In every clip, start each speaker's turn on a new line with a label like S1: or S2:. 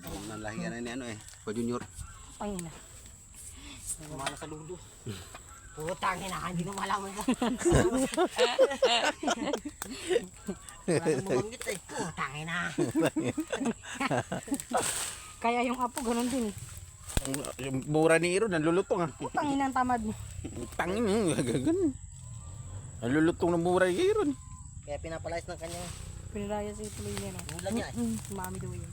S1: Nalahiyan na ni ano eh. Pa Junior.
S2: Pangina.
S3: Kumala sa lulo. Putang ina, hindi na malaman ka. Wala nang bumanggit eh. Putang ina.
S2: Kaya yung apo ganun din.
S1: Yung mura ni Iro, nalulutong ah.
S2: Pangina ang tamad mo.
S1: Tangin mo, gagano. Nalulutong ng mura ni Iro.
S3: Kaya pinapalayas ng kanyang
S2: Piniraya si tuloy niya, no?
S3: bulan niya eh.
S2: Si mami daw yun.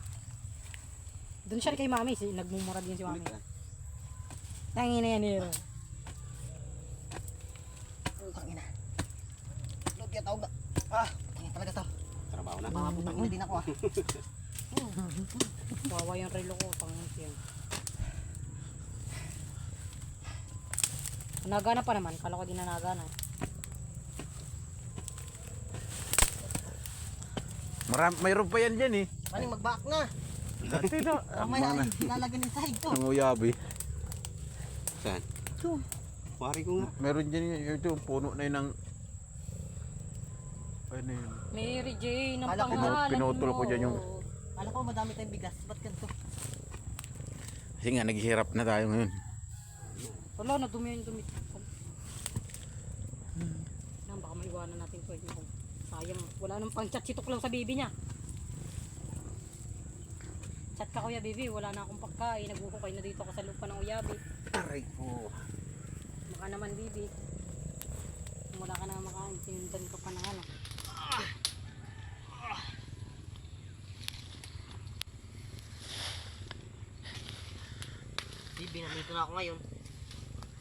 S2: Doon siya kay mami, nagmumura din si mami. Tangina yan, Hero.
S3: Putang ina. Lord, kaya tawag na. Tangin talaga to.
S1: Trabaho na.
S3: Putang ina din ako ah.
S2: Wawa yung relo ko, pangin siya. Nagana pa naman, kala ko din na nagana.
S1: Mayroon pa yan dyan eh.
S3: Maning mag-back na.
S1: Dati na.
S3: Mamaya ay lalagyan ng sahig to.
S1: Ang uyabi. Saan?
S2: Ito.
S1: Wari ko nga. Meron dyan yung puno na yun ng... Ano yun?
S2: Mary Jane, ang
S3: Kala ko
S2: pangalan
S1: pinutol
S2: mo.
S1: ko dyan yung...
S3: Kala ko madami tayong bigas. Ba't ganito?
S1: Kasi nga, naghihirap na tayo ngayon.
S2: Wala, nadumi yung dumi. Baka maiwanan natin ito. Sayang, wala nang pang-chat si Tuklaw sa bibi niya. Chat ka kuya bibi, wala na akong pagkain. Nagbuhukay na dito ako sa lupa ng uyabi.
S1: Aray ko.
S2: Baka naman bibi. Kung wala ka na makain, sinundan ko pa ng ano.
S3: Bibi, nandito na ako ngayon.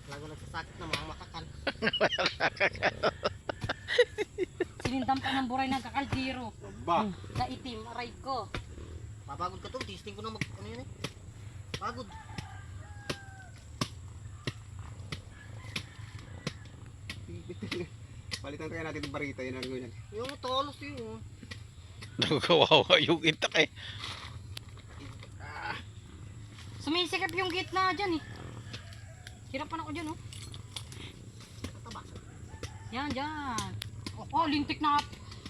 S3: Talaga nagsasakit na mga makakan.
S2: Sinindam ko ng buray ng kakaldiro.
S1: Ba?
S2: Na itim, aray ko.
S3: Papagod ka to. Testing ko na ano yun eh. Pagod.
S1: Palitan kaya natin yung barita yun ang ganyan.
S3: Yung tolos yun.
S1: Nagkawawa yung itak eh.
S2: Sumisikap yung gitna dyan eh. Hirapan ako dyan oh.
S3: Taba.
S2: Yan, dyan. Oh, lintik na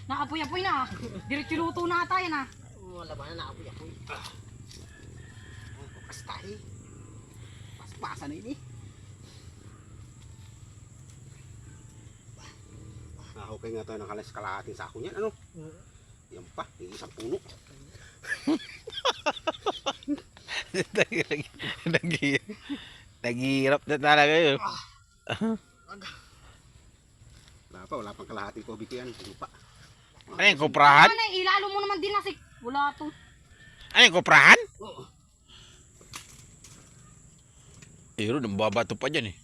S2: naapoy-apoy na. Diretso luto na ata yan ah.
S3: Wala ba na naapoy-apoy.
S1: Pastay. Paspasa na ini. Okay nga tayo nakalas kalahating sako niyan. Ano? Yan pa, yung isang puno. Naghihirap na talaga yun. Wala pang kalahating tubig ko yan. Lupa. Ano yung kuprahan?
S2: Ano, ilalo mo naman din nasik. Wala to.
S1: Ano yung kuprahan?
S3: Oo.
S1: Iro, nambabato pa dyan eh.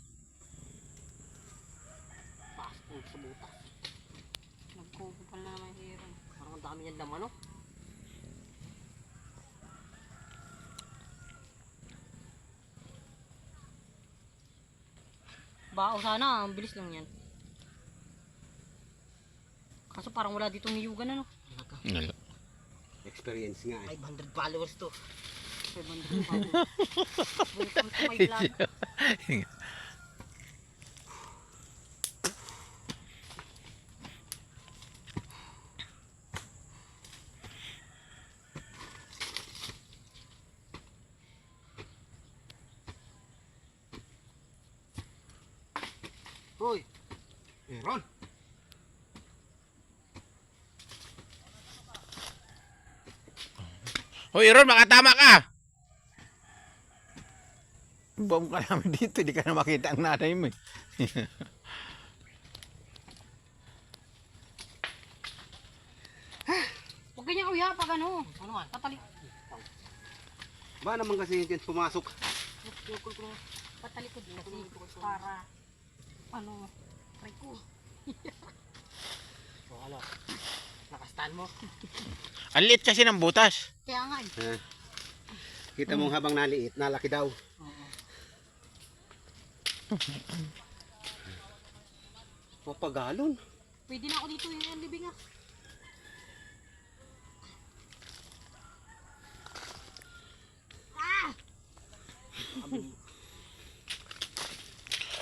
S3: Paspong sa butas.
S2: Nagkukupal na naman yung hero.
S3: Parang ang dami yan laman no?
S2: Bao sana, ang bilis lang yan. Kaso parang wala dito niyugan ano.
S1: Wala. Experience nga eh.
S3: 500 followers to.
S2: 500 pa. Welcome to my vlog.
S3: Hoy!
S1: Ron! Hoy Ron, makatama ka! Buong ka namin dito, hindi ka na makita ang nanay mo eh.
S2: Huwag ganyan kuya, pag ano.
S3: Ano man?
S2: Patalik.
S1: Ba naman kasi yung pumasok.
S2: Patalikod kasi para ano, try ko.
S3: O ano? Nakastan mo?
S1: Ang liit kasi ng butas.
S2: Kaya nga eh.
S1: Kita mo habang naliit, nalaki daw. Mapagalon.
S2: Pwede na ako dito yung libing ah.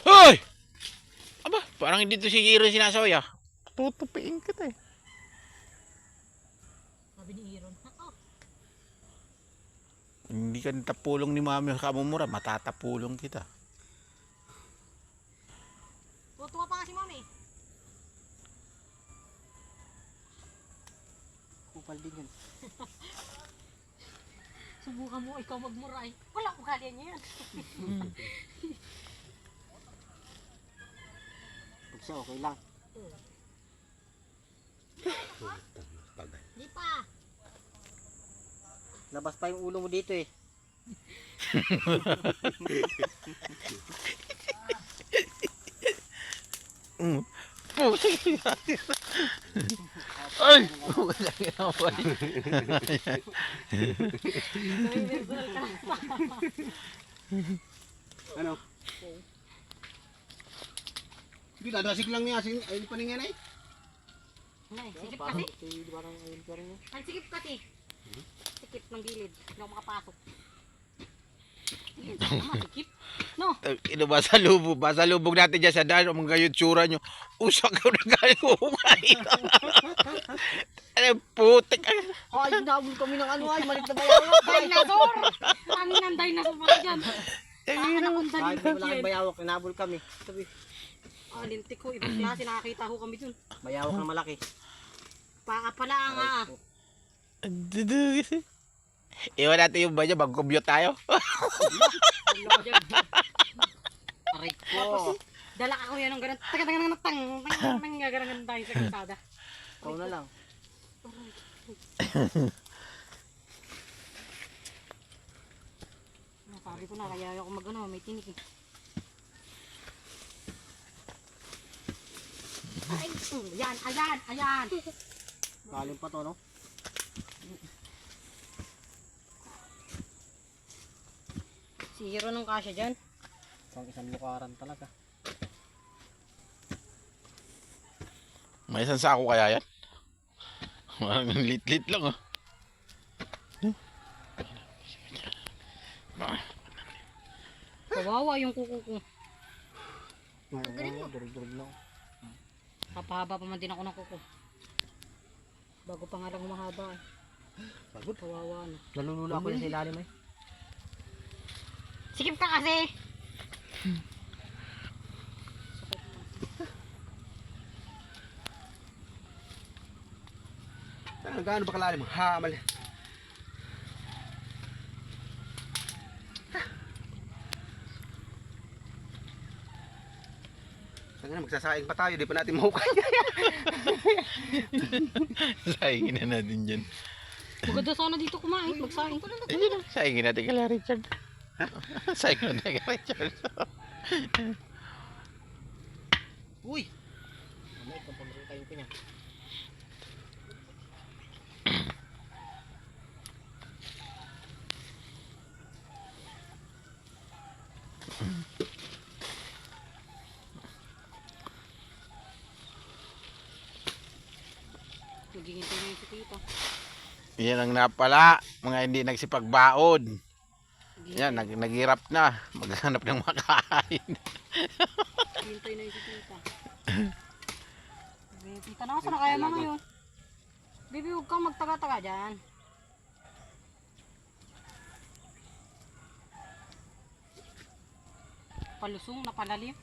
S1: Hoy! Aba, parang hindi to si Iro sinasawi ah. Tutupiin kita eh.
S2: Sabi ni Iron.
S1: hindi ka natapulong ni mami sa kamumura, matatapulong kita.
S2: Tutuwa pa nga si mami.
S3: Kupal din yun.
S2: Subukan mo ikaw magmura eh. Wala ko kaya niya yan.
S3: Pag siya, okay lang.
S2: Di pa.
S3: Labas pa yung ulo mo dito eh.
S1: Ay! Wala ka pa.
S4: Ano? Hindi, dadasig lang niya. Ayun pa niya na eh.
S2: Nay, sikip kasi.
S3: Parang ayun pa rin yun.
S2: Ang sikip kasi. Sikip ng gilid. Hindi ako makapasok. Yan, sama, sikip. No.
S1: Ino basa lubog natin dyan sa daan, mga yung tsura nyo. Usak ko na kayo umay. Ano, putik.
S3: Ay, nabul kami ng ano ay, malit na bayawak.
S2: Dinosaur! Ano ng dinosaur mga dyan? Ano ang
S3: Kahit
S2: dinosaur
S3: wala
S2: yan?
S3: kang bayawak, nabul kami. Sabi,
S2: Lintik ko, ibang klase, nakakita ko kami dun.
S3: bayawak na malaki.
S2: Paa pala ang
S1: Iwan natin yung banyo, mag-commute tayo.
S3: Aray ko.
S2: Dala ako yan ng ganun. Taga-taga-tang. Gagarangan tayo sa kalsada.
S3: Ikaw na lang.
S2: Sabi ko na, kaya ako mag-ano, may tinik eh. Ay, ayan, ayan, ayan.
S3: Kalim pa to, no?
S2: Si Hero nung kasya dyan.
S3: Isang lukaran talaga.
S1: May isang sako kaya yan? Parang lit-lit lang ah.
S2: Kawawa yung kuko ko.
S3: Durug-durug lang.
S2: Papahaba pa man din ako ng kuko. Bago pa nga lang humahaba eh.
S3: Pagod.
S2: Kawawa na.
S3: Nalulula ako sa ilalim eh.
S2: Sikip ka kasi!
S4: Gaano ba kalalim? Ha, mali. Sana magsasaing pa tayo, di pa natin mahukay.
S1: Saingin na natin dyan.
S2: Maganda sana dito kumain. Magsaing.
S1: Hindi na, saingin natin kala Richard. Saingin natin kala Richard.
S3: Uy! Mamay, kung pamariin kayo ko niya.
S2: Naghihintay na yung si tita.
S1: Yan ang napala, mga hindi nagsipagbaon. Yan, naghirap na. Maghanap ng makain.
S2: Naghihintay na yung si tita. Baby, tita, nakasa na kaya mga yun? Baby, huwag kang magtaga-taga dyan. Palusong na palalim.